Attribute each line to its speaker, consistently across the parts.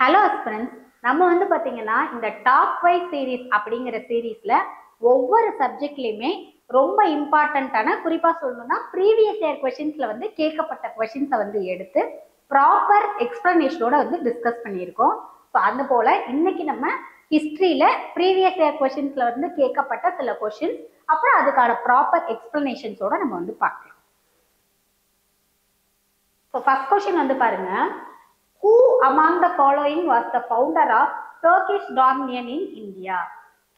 Speaker 1: Hello friends, நம்ம வந்து பார்த்தீங்கன்னா இந்த டாப் 5 சீரீஸ் அப்படிங்கிற சீரீஸில் ஒவ்வொரு சப்ஜெக்ட்லையுமே ரொம்ப இம்பார்ட்டண்ட்டான, குறிப்பாக சொல்லணும்னா ப்ரீவியஸ் இயர் கொஷின்ஸில் வந்து கேட்கப்பட்ட கொஷின்ஸை வந்து எடுத்து ப்ராப்பர் எக்ஸ்பிளனேஷனோட வந்து டிஸ்கஸ் பண்ணியிருக்கோம். ஸோ அது போல் இன்னைக்கு நம்ம ஹிஸ்ட்ரியில் ப்ரீவியஸ் இயர் கொஷின்ஸில் வந்து கேட்கப்பட்ட சில கொஷின்ஸ், அப்புறம் அதுக்கான ப்ராப்பர் எக்ஸ்பிளனேஷன்ஸோட நம்ம வந்து பார்க்கலாம். ஸோ ஃபர்ஸ்ட் கொஷின் வந்து பாருங்க, Who among the following was the founder of Turkish dominion in India?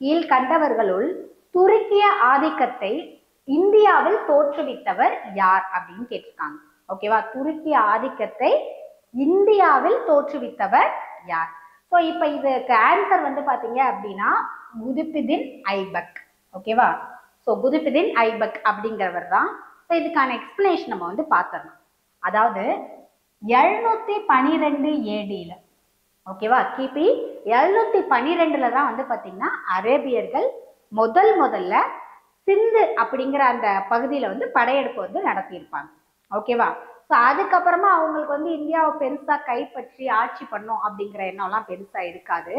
Speaker 1: கீழ்கண்டவர்களுள் துருக்கிய ஆதிக்கத்தை இந்தியாவில் தோற்றுவித்தவர் யார் அப்படின்னு கேட்டிருக்காங்க. ஓகேவா, துருக்கிய ஆதிக்கத்தை இந்தியாவில் தோற்றுவித்தவர் யார்? ஸோ இப்போ இதுக்கு ஆன்சர் வந்து பார்த்தீங்க அப்படின்னா குதுபுதீன் ஐபக். ஓகேவா, ஸோ குதுபுதீன் ஐபக் அப்படிங்கிறவர் தான். ஸோ இதுக்கான எக்ஸ்பிளனேஷன் நம்ம வந்து பார்த்துடலாம். அதாவது 712 ஏடியில், ஓகேவா, கிபி 712 தான் வந்து பார்த்தீங்கன்னா அரேபியர்கள் முதல்ல சிந்து அப்படிங்கிற அந்த பகுதியில் வந்து படையெடுப்பு வந்து நடத்தியிருப்பாங்க. ஓகேவா, ஸோ அதுக்கப்புறமா அவங்களுக்கு வந்து இந்தியாவை பெருசாக கைப்பற்றி ஆட்சி பண்ணும் அப்படிங்கிற எண்ணம்லாம் பெருசாக இருக்காது.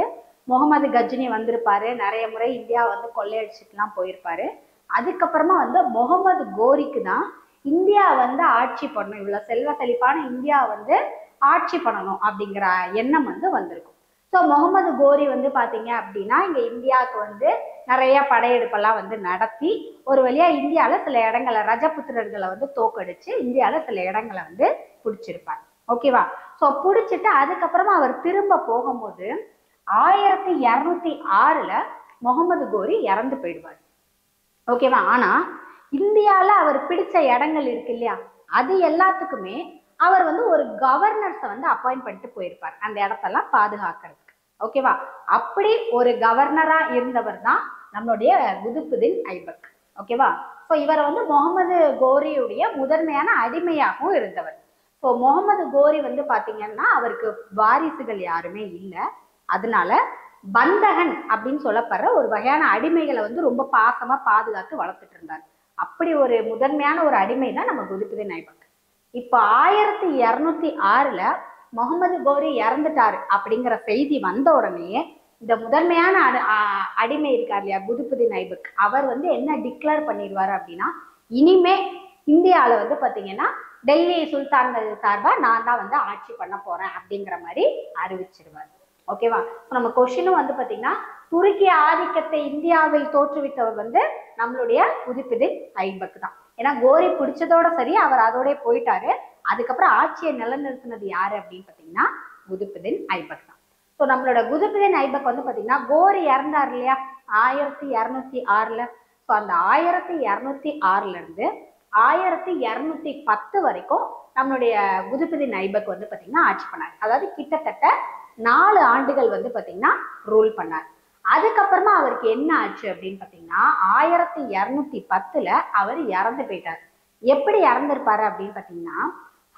Speaker 1: முகமது கஜ்னி வந்திருப்பாரு, நிறைய முறை இந்தியாவை வந்து கொள்ளையடிச்சுட்டுலாம் போயிருப்பாரு. அதுக்கப்புறமா வந்து முகமது கோரிக்கு தான் இந்தியா வந்து ஆட்சி பண்ணணும், இவ்வளோ செல்வ செழிப்பான இந்தியா வந்து ஆட்சி பண்ணணும் அப்படிங்கிற எண்ணம் வந்து வந்திருக்கும். ஸோ முகமது கோரி வந்து பார்த்தீங்க அப்படின்னா இங்கே இந்தியாவுக்கு வந்து நிறைய படையெடுப்பெல்லாம் வந்து நடத்தி ஒரு வழியா இந்தியாவில் சில இடங்களை ரஜபுத்திரர்களை வந்து தோக்கடிச்சு இந்தியாவில் சில இடங்களை வந்து பிடிச்சிருப்பார். ஓகேவா, ஸோ பிடிச்சிட்டு அதுக்கப்புறமா அவர் திரும்ப போகும்போது 1206 முகமது கோரி இறந்து போயிடுவார். ஓகேவா, ஆனா இந்தியாவில் அவர் பிடிச்ச இடங்கள் இருக்கு இல்லையா, அது எல்லாத்துக்குமே அவர் வந்து ஒரு கவர்னர்ஸை வந்து அப்பாயிண்ட் பண்ணிட்டு போயிருப்பார் அந்த இடத்தெல்லாம் பாதுகாக்கிறதுக்கு. ஓகேவா, அப்படி ஒரு கவர்னரா இருந்தவர் தான் நம்மளுடைய குதுபுதீன் ஐபக். ஓகேவா, ஸோ இவர் வந்து முகமது கோரியுடைய முதன்மையான அடிமையாகவும் இருந்தவர். ஸோ முகமது கோரி வந்து பார்த்தீங்கன்னா அவருக்கு வாரிசுகள் யாருமே இல்லை. அதனால பந்தகன் அப்படின்னு சொல்லப்படுற ஒரு வகையான அடிமைகளை வந்து ரொம்ப பாசமா பாதுகாத்து வளர்த்துட்டு இருந்தார். அப்படி ஒரு முதன்மையான ஒரு அடிமை தான் நம்ம குதுபுதீன் ஐபக். இப்போ 1206 முகமது கோரி இறந்துட்டாரு அப்படிங்கிற செய்தி வந்த உடனே இந்த முதன்மையான அடிமை இருக்கார் இல்லையா குதுபுதீன் ஐபக், அவர் வந்து என்ன டிக்ளேர் பண்ணிடுவாரு அப்படின்னா, இனிமே இந்தியாவில் வந்து பார்த்தீங்கன்னா டெல்லி சுல்தான்கள் சார்பாக நான் தான் வந்து ஆட்சி பண்ண போறேன் அப்படிங்கிற மாதிரி அறிவிச்சிருவார். ஓகேவா, நம்ம கொஸ்டினும் வந்து பார்த்தீங்கன்னா துருக்கிய ஆதிக்கத்தை இந்தியாவில் தோற்றுவித்தவர் வந்து நம்மளுடைய குதுபுதீன் ஐபக் தான். ஏன்னா கோரி பிடிச்சதோட சரி, அவர் அதோட போயிட்டாரு. அதுக்கப்புறம் ஆட்சியை நிலைநிறுத்தினது யாரு அப்படின்னு பார்த்தீங்கன்னா குதுபுதீன் ஐபக் தான். ஸோ நம்மளோட குதுபுதீன் ஐபக் வந்து பார்த்தீங்கன்னா கோரி இறந்தார் இல்லையா 1206. ஸோ அந்த 1206 இருந்து 1210 வரைக்கும் நம்மளுடைய குதுபுதீன் ஐபக் வந்து பார்த்தீங்கன்னா ஆட்சி பண்ணார். அதாவது கிட்டத்தட்ட 4 ஆண்டுகள் வந்து பார்த்தீங்கன்னா ரூல் பண்ணார். அதுக்கப்புறமா அவருக்கு என்ன ஆச்சு அப்படின்னு பார்த்தீங்கன்னா 1210 அவர் இறந்து போயிட்டார். எப்படி இறந்திருப்பாரு அப்படின்னு பார்த்தீங்கன்னா,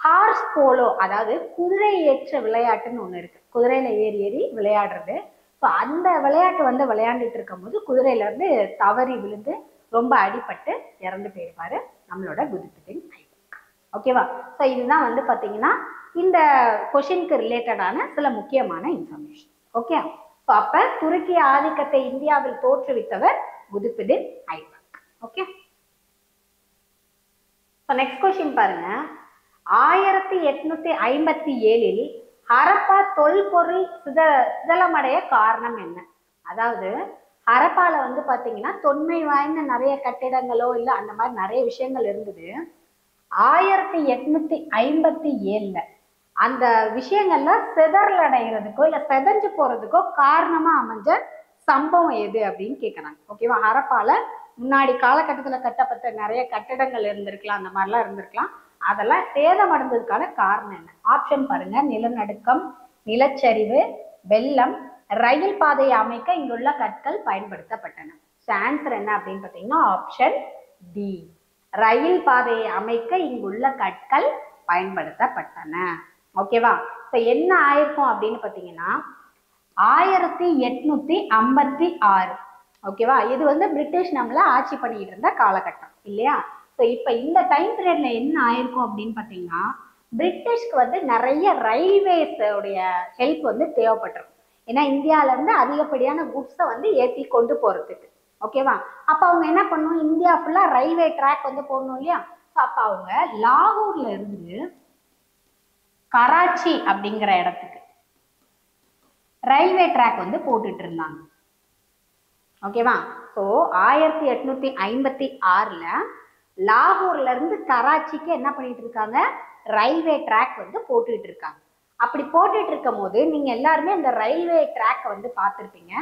Speaker 1: ஹார்ஸ் போலோ, அதாவது குதிரை ஏற்ற விளையாட்டுன்னு ஒன்று இருக்கு, குதிரையில ஏறி ஏறி விளையாடுறது. ஸோ அந்த விளையாட்டு வந்து விளையாண்டுட்டு இருக்கும் போது குதிரையில இருந்து தவறி விழுந்து ரொம்ப அடிபட்டு இறந்து போயிருப்பாரு நம்மளோட குதுபுதீன் ஐபக். ஓகேவா, ஸோ இதுதான் வந்து பார்த்தீங்கன்னா இந்த கொஷினுக்கு ரிலேட்டடான சில முக்கியமான இன்ஃபர்மேஷன். ஓகே, ஸோ அப்ப துருக்கிய ஆதிக்கத்தை இந்தியாவில் தோற்றுவித்தவர் Qutbuddin Aibak. Okay, next question பாருங்க, 1857 ஹரப்பா தொல்பொருள் சிதலமடைய காரணம் என்ன? அதாவது ஹரப்பால வந்து பாத்தீங்கன்னா தொன்மை வாய்ந்த நிறைய கட்டிடங்களோ இல்ல அந்த மாதிரி நிறைய விஷயங்கள் இருந்தது. 1857 அந்த விஷயங்கள்ல சிதறலடைகிறதுக்கோ இல்ல செதஞ்சு போறதுக்கோ காரணமா அமைஞ்ச சம்பவம் எது அப்படின்னு கேட்கறாங்க. ஓகேவா, ஹரப்பால முன்னாடி காலகட்டத்துல கட்டப்பட்ட நிறைய கட்டிடங்கள் இருந்திருக்கலாம், அந்த மாதிரிலாம் இருந்திருக்கலாம். அதெல்லாம் சேதமடைந்ததுக்கான காரணம் என்ன? ஆப்ஷன் பாருங்க, நிலநடுக்கம், நிலச்சரிவு, வெள்ளம், ரயில் பாதையை அமைக்க இங்குள்ள கற்கள் பயன்படுத்தப்பட்டன. ஆன்சர் என்ன அப்படின்னு பார்த்தீங்கன்னா ஆப்ஷன் டி, ரயில் பாதையை அமைக்க இங்குள்ள கற்கள் பயன்படுத்தப்பட்டன. ஓகேவா, இப்போ என்ன ஆயிருக்கும் அப்படின்னு பார்த்தீங்கன்னா 1856. ஓகேவா, இது வந்து பிரிட்டிஷ் நம்மள ஆட்சி பண்ணிட்டு இருந்த காலகட்டம் இல்லையா. ஸோ இப்போ இந்த டைம் பீரியட்ல என்ன ஆயிருக்கும் அப்படின்னு பார்த்தீங்கன்னா பிரிட்டிஷ்க்கு வந்து நிறைய ரயில்வேஸ் உடைய ஹெல்ப் வந்து தேவைப்பட்டிருக்கும். ஏன்னா இந்தியால இருந்து அதிகப்படியான குட்ஸை வந்து ஏற்றி கொண்டு போறதுக்கு. ஓகேவா? அப்ப அவங்க என்ன பண்ணணும், இந்தியா ஃபுல்லா ரயில்வே ட்ராக் வந்து போடணும் இல்லையா? அப்ப அவங்க லாகூர்ல இருந்து கராச்சி அப்படிங்கிற இடத்துக்கு ரயில்வே ட்ராக் வந்து போட்டுட்டு இருந்தாங்க. ஓகேவா? ஸோ 1856ல லாகூர்ல இருந்து கராச்சிக்கு என்ன பண்ணிட்டு இருக்காங்க, ரயில்வே ட்ராக் வந்து போட்டுட்டு இருக்காங்க. அப்படி போட்டுட்டு இருக்கும் போது நீங்க எல்லாருமே அந்த ரயில்வே ட்ராக்கை வந்து பார்த்துருப்பீங்க.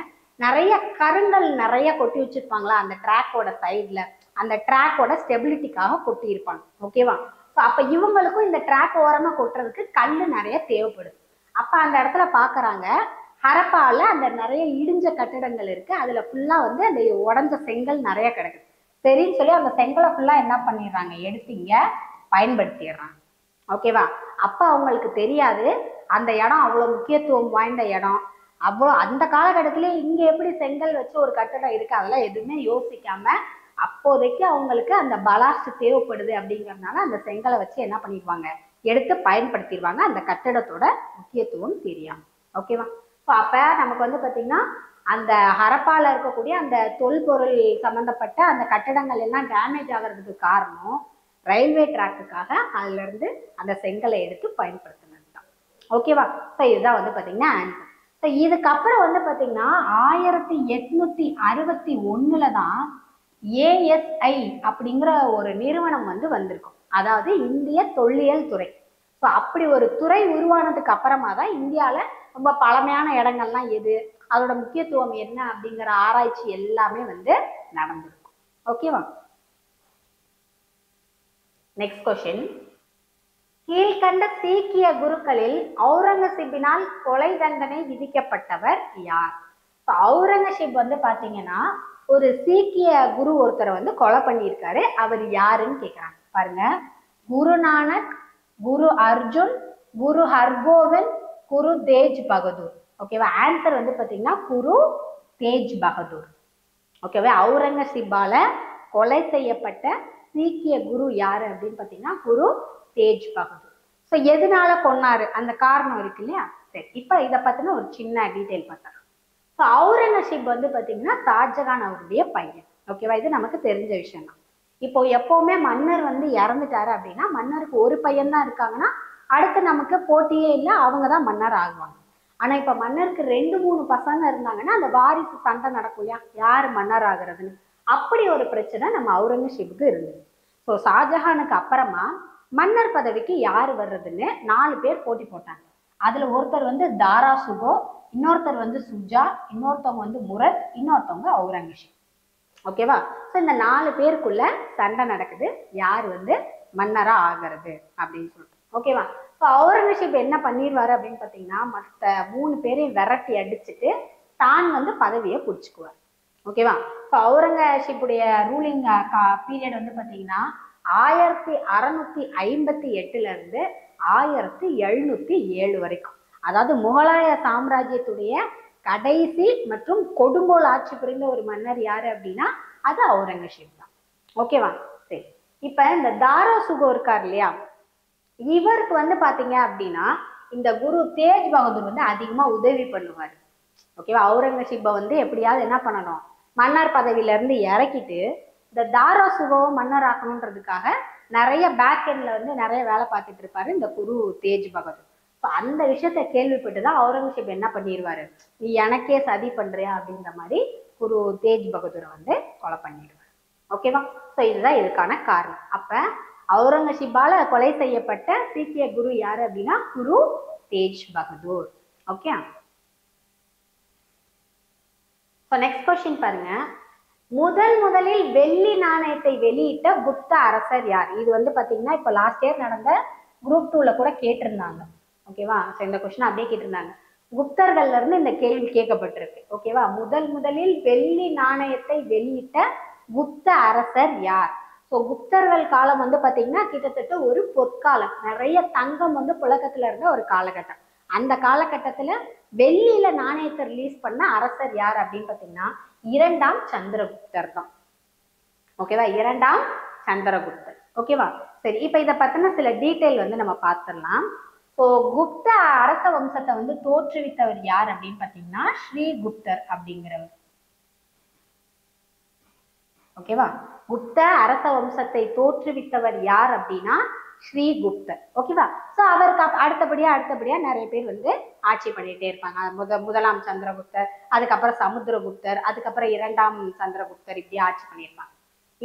Speaker 1: நிறைய கருங்கல் நிறைய கொட்டி வச்சிருப்பாங்களா அந்த ட்ராக்கோட சைட்ல, அந்த ட்ராக்கோட ஸ்டெபிலிட்டிக்காக கொட்டி இருப்பாங்க. ஓகேவா? ஸோ அப்ப இவங்களுக்கும் இந்த ட்ராக் ஓரமா கொட்டுறதுக்கு கல் நிறைய தேவைப்படுது. அப்ப அந்த இடத்துல பாக்குறாங்க, ஹரப்பால அந்த நிறைய இடிஞ்ச கட்டிடங்கள் இருக்கு, அதுல ஃபுல்லா வந்து அந்த உடஞ்ச செங்கல் நிறைய கிடக்குது. சரின்னு சொல்லி அந்த செங்கலை ஃபுல்லா என்ன பண்ணிடுறாங்க, எடுத்து இங்க பயன்படுத்திடுறாங்க. ஓகேவா? அப்ப அவங்களுக்கு தெரியாது அந்த இடம் அவ்வளவு முக்கியத்துவம் வாய்ந்த இடம். அவ்வளோ அந்த காலகட்டத்திலே இங்க எப்படி செங்கல் வச்சு ஒரு கட்டடம் இருக்கு அதெல்லாம் எதுவுமே யோசிக்காம அப்போதைக்கு அவங்களுக்கு அந்த பலாஸ்ட் தேவைப்படுது அப்படிங்கறதுனால அந்த செங்கலை வச்சு என்ன பண்ணிடுவாங்க, எடுத்து பயன்படுத்திடுவாங்க, அந்த கட்டடத்தோட முக்கியத்துவம் தெரியாம. ஓகேவா? ஸோ அப்ப நமக்கு வந்து பாத்தீங்கன்னா அந்த ஹரப்பால இருக்கக்கூடிய அந்த தொல்பொருள் சம்பந்தப்பட்ட அந்த கட்டடங்கள் எல்லாம் டேமேஜ் ஆகிறதுக்கு காரணம் ரயில்வே ட்ராக்குக்காக அதுல இருந்து அந்த செங்கலை எடுத்து பயன்படுத்தினது தான். ஓகேவா? ஸோ இதுதான் வந்து பாத்தீங்கன்னா ஆன்சர். ஸோ இதுக்கப்புறம் வந்து பாத்தீங்கன்னா 1861 தான் ஏஎஸ்ஐ அப்படிங்கிற ஒரு நிறுவனம் வந்து வந்திருக்கும், அதாவது இந்திய தொல்லியல் துறை. ஸோ அப்படி ஒரு துறை உருவானதுக்கு அப்புறமா தான் இந்தியால ரொம்ப பழமையான இடங்கள்லாம் எது, அதோட முக்கியத்துவம் என்ன அப்படிங்கிற ஆராய்ச்சி எல்லாமே வந்து நடந்திருக்கும். ஓகேவா? நெக்ஸ்ட் கொஸ்டின், கீழ்கண்ட சீக்கிய குருக்களில் அவுரங்கசீப்பினால் கொலை தண்டனை விதிக்கப்பட்டவர் யார்? அவுரங்கசீப் வந்து பாத்தீங்கன்னா ஒரு சீக்கிய குரு ஒருத்தரை வந்து கொலை பண்ணியிருக்காரு, அவர் யாருன்னு கேக்குறாங்க. பாருங்க, குருநானக், குரு அர்ஜுன், குரு ஹர்கோவிந்த், குரு தேஜ் பகதூர். ஓகேவா? ஆன்சர் வந்து பாத்தீங்கன்னா குரு தேஜ் பகதூர். ஓகேவா? அவுரங்கசீப்பால கொலை செய்யப்பட்ட சீக்கிய குரு யாரு அப்படின்னு பாத்தீங்கன்னா குரு தேஜ் பகதூர். ஸோ எதனால கொன்னாரு அந்த காரணம் இருக்கு இல்லையா? சரி, இப்ப இதை பத்தின ஒரு சின்ன டீட்டெயில் பார்த்தோம். ஸோ அவுரங்கசீப் வந்து பாத்தீங்கன்னா ஷாஜகான் அவருடைய பையன். ஓகேவா? இது நமக்கு தெரிஞ்ச விஷயம் தான். இப்போ எப்பவுமே மன்னர் வந்து இறந்துட்டாரு அப்படின்னா மன்னருக்கு ஒரு பையன் தான் இருக்காங்கன்னா அடுத்து நமக்கு போட்டியே இல்லை, அவங்க தான் மன்னர் ஆகுவாங்க. ஆனா இப்ப மன்னருக்கு 2-3 பசங்க இருந்தாங்கன்னா அந்த வாரிசு சண்டை நடக்கும் இல்லையா, யார் மன்னர் ஆகுறதுன்னு. அப்படி ஒரு பிரச்சனை நம்ம அவுரங்கசீப்புக்கு இருந்தது. ஸோ ஷாஜஹானுக்கு அப்புறமா மன்னர் பதவிக்கு யார் வர்றதுன்னு 4 பேர் போட்டி போட்டாங்க. அதுல ஒருத்தர் வந்து தாரா சுகோ, இன்னொருத்தர் வந்து சுஜா, இன்னொருத்தவங்க வந்து முரத், இன்னொருத்தவங்க அவுரங்கசீப். ஓகேவா? ஸோ இந்த 4 பேருக்குள்ள சண்டை நடக்குது, யார் வந்து மன்னரா ஆகிறது அப்படின்னு சொல்லிட்டு. ஓகேவா? ஸோ அவுரங்கசீப் என்ன பண்ணிடுவாரு அப்படின்னு பாத்தீங்கன்னா மற்ற 3 பேரையும் விரட்டி அடிச்சுட்டு தான் வந்து பதவியை பிடிச்சுக்குவார். ஓகேவா? ஸோ அவுரங்கசீப்புடைய ரூலிங் பீரியட் வந்து பாத்தீங்கன்னா 1658 இருந்து 1707 வரைக்கும். அதாவது முகலாய சாம்ராஜ்யத்துடைய கடைசி மற்றும் கொடுங்கோல் ஆட்சி புரிந்த ஒரு மன்னர் யாரு அப்படின்னா அது அவுரங்கசீப் தான். ஓகேவா? சரி, இப்ப இந்த தாரா சுகோ இருக்கார் இல்லையா, இவருக்கு வந்து பாத்தீங்க அப்படின்னா இந்த குரு தேஜ் பகதூர் வந்து அதிகமா உதவி பண்ணுவார். ஓகேவா? அவுரங்கசீப்பை வந்து எப்படியாவது என்ன பண்ணணும், மன்னர் பதவியில இருந்து இறக்கிட்டு இந்த தாரா சுகோவை மன்னர் ஆக்கணுன்றதுக்காக நிறைய பேக் எண்ட்ல வந்து நிறைய வேலை பார்த்துட்டு இருப்பாரு இந்த குரு தேஜ் பகதூர். அந்த விஷயத்த கேள்விப்பட்டுதான் அவுரங்கசீப் என்ன பண்ணிடுவாரு, நீ எனக்கே சதி பண்றியா அப்படின்ற மாதிரி குரு தேஜ் பகதூரை வந்து கொலை பண்ணிடுவார். ஓகேவா? ஸோ இதுதான் இதுக்கான காரணம். அப்ப அவுரங்கசீப்பால கொலை செய்யப்பட்ட சீக்கிய குரு யாரு அப்படின்னா Guru Tegh Bahadur. Okay? Next question பாருங்க, முதலில் வெள்ளி நாணயத்தை வெளியிட்ட குப்த அரசர் யார்? இது வந்து பாத்தீங்கன்னா இப்ப லாஸ்ட் இயர் நடந்த குரூப் 2ல கூட கேட்டிருந்தாங்க. ஓகேவா? இந்த கொஸ்டின் அப்படியே கேட்டிருந்தாங்க. குப்தர்கள்ல இருந்து இந்த கேள்வி கேட்கப்பட்டிருக்கு. ஓகேவா? முதலில் வெள்ளி நாணயத்தை வெளியிட்ட குப்த அரசர் யார்? ஸோ குப்தர்கள் காலம் வந்து பாத்தீங்கன்னா கிட்டத்தட்ட ஒரு பொற்காலம், நிறைய தங்கம் வந்து புழக்கத்துல இருந்த ஒரு காலகட்டம். அந்த காலகட்டத்துல வெள்ளியில நாணயத்தை ரிலீஸ் பண்ண அரசர் யார் அப்படின்னு பாத்தீங்கன்னா 2ஆம் சந்திரகுப்தர் தான். ஓகேவா? 2ஆம் சந்திரகுப்தர். ஓகேவா? சரி, இப்ப இதை பத்தின சில டீட்டெயில் வந்து நம்ம பார்த்துடலாம். ஸோ குப்த அரச வம்சத்தை வந்து தோற்றுவித்தவர் யார் அப்படின்னு பாத்தீங்கன்னா ஸ்ரீகுப்தர் அப்படிங்கிறவர். ஓகேவா? குப்த அரச வம்சத்தை தோற்றுவித்தவர் யார் அப்படின்னா ஸ்ரீகுப்தர். ஓகேவா? சோ அவருக்கு அடுத்தபடியா நிறைய பேர் வந்து ஆட்சி பண்ணிட்டே இருப்பாங்க. முதலாம் சந்திரகுப்தர், அதுக்கப்புறம் சமுத்திரகுப்தர், அதுக்கப்புறம் இரண்டாம் சந்திரகுப்தர், இப்படி ஆட்சி பண்ணியிருப்பாங்க.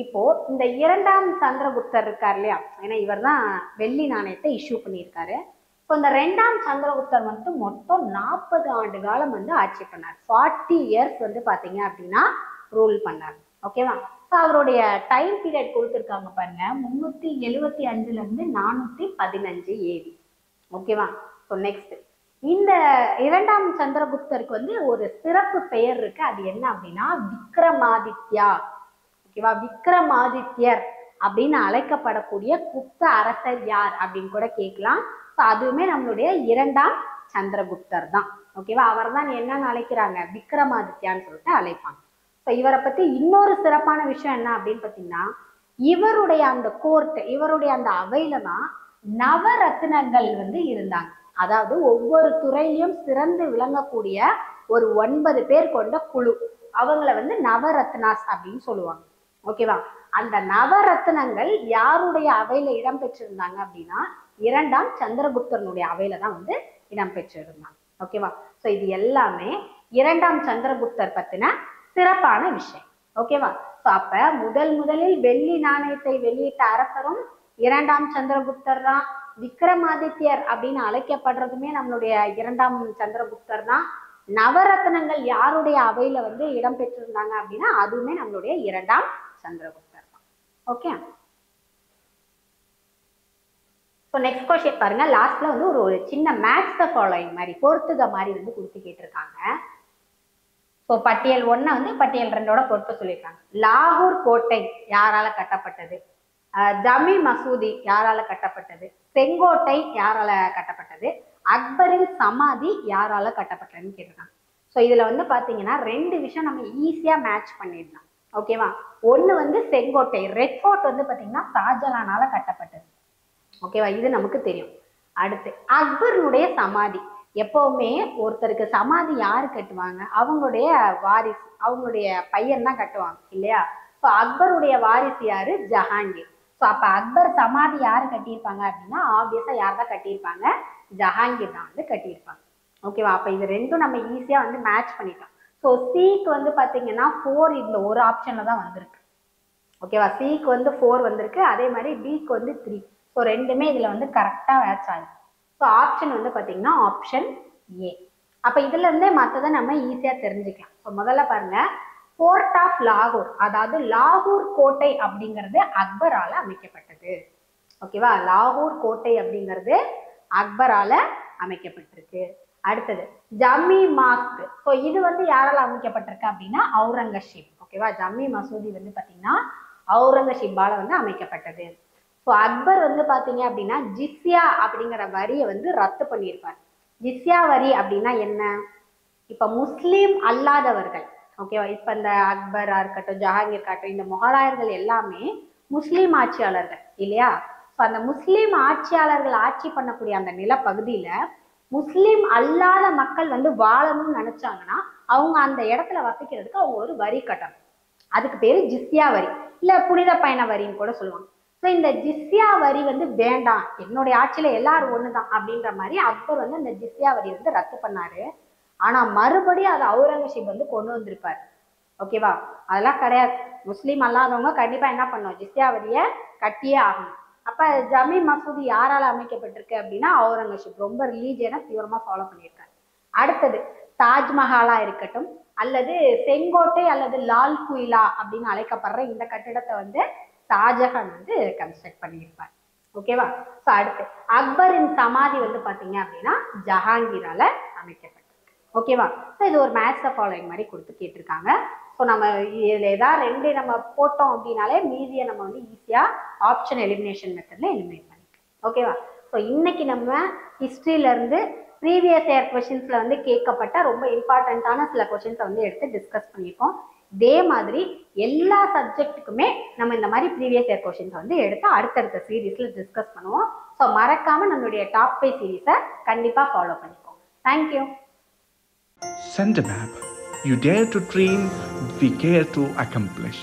Speaker 1: இப்போ இந்த இரண்டாம் சந்திரகுப்தர் இருக்கார் இல்லையா, ஏன்னா இவர் தான் வெள்ளி நாணயத்தை இஷ்யூ பண்ணியிருக்காரு. இப்போ இந்த ரெண்டாம் சந்திரகுப்தர் வந்து மொத்தம் 40 ஆண்டு காலம் வந்து ஆட்சி பண்ணார். 40 இயர்ஸ் வந்து பாத்தீங்க அப்படின்னா ரூல் பண்ணார். ஓகேவா? அவருடைய டைம் பீரியட் கொடுத்துருக்காங்க பாருங்க, 375 இருந்து 415 ஏடி. ஓகேவா? ஸோ நெக்ஸ்ட், இந்த இரண்டாம் சந்திரகுப்தருக்கு வந்து ஒரு சிறப்பு பெயர் இருக்கு. அது என்ன அப்படின்னா விக்ரமாதித்யா. ஓகேவா? விக்ரமாதித்யர் அப்படின்னு அழைக்கப்படக்கூடிய குப்த அரசர் யார் அப்படின்னு கூட கேட்கலாம். ஸோ அதுவுமே நம்மளுடைய இரண்டாம் சந்திரகுப்தர் தான். ஓகேவா? அவர் தான் என்னன்னு அழைக்கிறாங்க, விக்ரமாதித்யான்னு சொல்லிட்டு அழைப்பாங்க. ஸோ இவரை பத்தி இன்னொரு சிறப்பான விஷயம் என்ன அப்படின்னு பார்த்தீங்கன்னா, இவருடைய அந்த கோர்ட், இவருடைய அந்த அவையில தான் நவரத்னங்கள் வந்து இருந்தாங்க. அதாவது ஒவ்வொரு துறையிலும் சிறந்து விளங்கக்கூடிய ஒரு 9 பேர் கொண்ட குழு, அவங்கள வந்து நவரத்னாஸ் அப்படின்னு சொல்லுவாங்க. ஓகேவா? அந்த நவரத்னங்கள் யாருடைய அவையில இடம்பெற்றிருந்தாங்க அப்படின்னா இரண்டாம் சந்திரகுப்தனுடைய அவையில தான் வந்து இடம்பெற்றிருந்தாங்க. ஓகேவா? ஸோ இது எல்லாமே இரண்டாம் சந்திரகுப்தர் பத்தின சிறப்பான விஷயம். ஓகேவா? ஸோ அப்ப முதலில் வெள்ளி நாணயத்தை வெளியிட்ட அரசரும் இரண்டாம் சந்திரகுப்தர் தான். விக்ரமாதித்யர் அப்படின்னு அழைக்கப்படுறதுமே நம்மளுடைய இரண்டாம் சந்திரகுப்தர் தான். நவரத்னங்கள் யாருடைய அவையில வந்து இடம்பெற்றிருந்தாங்க அப்படின்னா அதுவுமே நம்மளுடைய இரண்டாம் சந்திரகுப்தர் தான். ஓகே. ஸோ நெக்ஸ்ட் கொஸ்டின் பாருங்க, லாஸ்ட்ல வந்து ஒரு சின்ன மேட்ச் த ஃபாலோயிங் மாதிரி பொறுத்துக மாதிரி வந்து கொடுத்து கேட்டிருக்காங்க. ஸோ பட்டியல் 1 வந்து பட்டியல் 2ஓட பொறுத்து சொல்லியிருக்காங்க. லாகூர் கோட்டை யாரால கட்டப்பட்டது? ஜமி மசூதி யாரால கட்டப்பட்டது? செங்கோட்டை யாரால கட்டப்பட்டது? அக்பரின் சமாதி யாரால கட்டப்பட்டதுன்னு கேட்டிருக்காங்க. ஸோ இதுல வந்து பாத்தீங்கன்னா 2 விஷயம் நம்ம ஈஸியா மேட்ச் பண்ணிடலாம். ஓகேவா? ஒண்ணு வந்து செங்கோட்டை, ரெட் ஃபோர்ட் வந்து பாத்தீங்கன்னா ஷாஜகானால கட்டப்பட்டது. ஓகேவா? இது நமக்கு தெரியும். அடுத்து அக்பருடைய சமாதி, எப்பவுமே ஒருத்தருக்கு சமாதி யாரு கட்டுவாங்க? அவங்களுடைய வாரிசு, அவங்களுடைய பையன் தான் கட்டுவாங்க இல்லையா? ஸோ அக்பருடைய வாரிசு யாரு? ஜஹாங்கீர். ஸோ அப்ப அக்பர் சமாதி யாரு கட்டியிருப்பாங்க அப்படின்னா ஆப்வியஸா யார் தான் கட்டியிருப்பாங்க? ஜஹாங்கீர் தான் வந்து கட்டியிருப்பாங்க. ஓகேவா? அப்ப இது ரெண்டும் நம்ம ஈஸியா வந்து மேட்ச் பண்ணிட்டோம். ஸோ சிக்கு வந்து பாத்தீங்கன்னா 4 இந்த ஒரு ஆப்ஷன்ல தான் வந்திருக்கு. ஓகேவா? சிக்கு வந்து 4 வந்திருக்கு, அதே மாதிரி டிக்கு வந்து 3. ஸோ ரெண்டுமே இதுல வந்து கரெக்டா மேட்ச் ஆகுது. ஸோ ஆப்ஷன் வந்து பாத்தீங்கன்னா ஆப்ஷன் ஏ. அப்ப இதுல இருந்தே மற்றதை நம்ம ஈஸியா தெரிஞ்சுக்கலாம். ஸோ முதல்ல பாருங்க, போர்ட் ஆஃப் லாகூர், அதாவது லாகூர் கோட்டை அப்படிங்கிறது அக்பரால அமைக்கப்பட்டது. ஓகேவா? லாகூர் கோட்டை அப்படிங்கிறது அக்பரால அமைக்கப்பட்டிருக்கு. அடுத்தது ஜம்மி மாஸ்க். ஸோ இது வந்து யாரால அமைக்கப்பட்டிருக்கு அப்படின்னா அவுரங்கசீப். ஓகேவா? ஜம்மி மசூதி வந்து பாத்தீங்கன்னா அவுரங்கசீப்பால வந்து அமைக்கப்பட்டது. ஸோ அக்பர் வந்து பாத்தீங்க அப்படின்னா ஜிஸ்யா அப்படிங்கிற வரியை வந்து ரத்து பண்ணியிருப்பார். ஜிஸ்யா வரி அப்படின்னா என்ன? இப்ப முஸ்லீம் அல்லாதவர்கள், ஓகேவா, இப்ப இந்த அக்பரா இருக்கட்டும், ஜஹாங்கீர் இருக்கட்டும், இந்த முகலாயர்கள் எல்லாமே முஸ்லீம் ஆட்சியாளர்கள் இல்லையா? ஸோ அந்த முஸ்லீம் ஆட்சியாளர்கள் ஆட்சி பண்ணக்கூடிய அந்த நிலப்பகுதியில முஸ்லீம் அல்லாத மக்கள் வந்து வாழணும்னு நினைச்சாங்கன்னா அவங்க அந்த இடத்துல வசிக்கிறதுக்கு அவங்க ஒரு வரி கட்டணும். அதுக்கு பேரு ஜிஸ்யா வரி, இல்ல புனித பயண வரின்னு கூட சொல்லுவாங்க. ஸோ இந்த ஜிஸ்யா வரி வந்து வேண்டாம், என்னுடைய ஆட்சியில எல்லாரும் ஒண்ணுதான் அப்படின்ற மாதிரி அக்பர் வந்து இந்த ஜிஸ்யா வரி வந்து ரத்து பண்ணாரு. ஆனா மறுபடியும் அதை அவுரங்கசீப் வந்து கொண்டு வந்திருப்பாரு. ஓகேவா? அதெல்லாம் கிடையாது. முஸ்லீம் அல்லாதவங்க கண்டிப்பா என்ன பண்ணும்? ஜிஸ்யா வரிய கட்டியே ஆகணும். அப்ப ஜமி மசூதி யாரால அமைக்கப்பட்டிருக்கு அப்படின்னா அவுரங்கசீப் ரொம்ப ரிலீஜியனை தீவிரமா ஃபாலோ பண்ணியிருக்காரு. அடுத்தது தாஜ்மஹாலா இருக்கட்டும், அல்லது செங்கோட்டை அல்லது லால் குயிலா அப்படின்னு அழைக்கப்படுற இந்த கட்டிடத்தை வந்து ஷாஜகான் வந்து கன்ஸ்ட்ரக்ட் பண்ணியிருப்பார். ஓகேவா? ஸோ அடுத்து அக்பரின் சமாதி வந்து பாத்தீங்க அப்படின்னா ஜஹாங்கீரால அமைக்கப்பட்டது. ஓகேவா? ஸோ இது ஒரு மேட்ச் த ஃபாலோயிங் மாதிரி கொடுத்து கேட்டிருக்காங்க. ஸோ நம்ம இதுல ஏதாவது 2 நம்ம போட்டோம் அப்படின்னாலே மீதியை நம்ம வந்து ஈஸியா ஆப்ஷன் எலிமினேஷன் மெத்தட்ல எலிமினேட் பண்ணிக்கலாம். ஓகேவா? ஸோ இன்னைக்கு நம்ம ஹிஸ்டரியில இருந்து ப்ரீவியஸ் இயர் கொஸ்டின்ஸ்ல வந்து கேட்கப்பட்ட ரொம்ப இம்பார்ட்டன்டான சில கொஸ்டின்ஸை வந்து எடுத்து டிஸ்கஸ் பண்ணியிருக்கோம். இதே மாதிரி எல்லா சப்ஜெக்ட்டுக்குமே நம்ம இந்த மாதிரி ப்ரீவியஸ் இயர் கொஸ்டின்ஸ் வந்து எடுத்து அடுத்தடுத்த சீரீஸ்ல டிஸ்கஸ் பண்ணுவோம். ஸோ மறக்காம நம்மளுடைய டாப் 5 சீரீஸை கண்டிப்பா ஃபாலோ பண்ணிக்கோங்க. Thank you.
Speaker 2: Center Map. You dare to dream, we care to accomplish.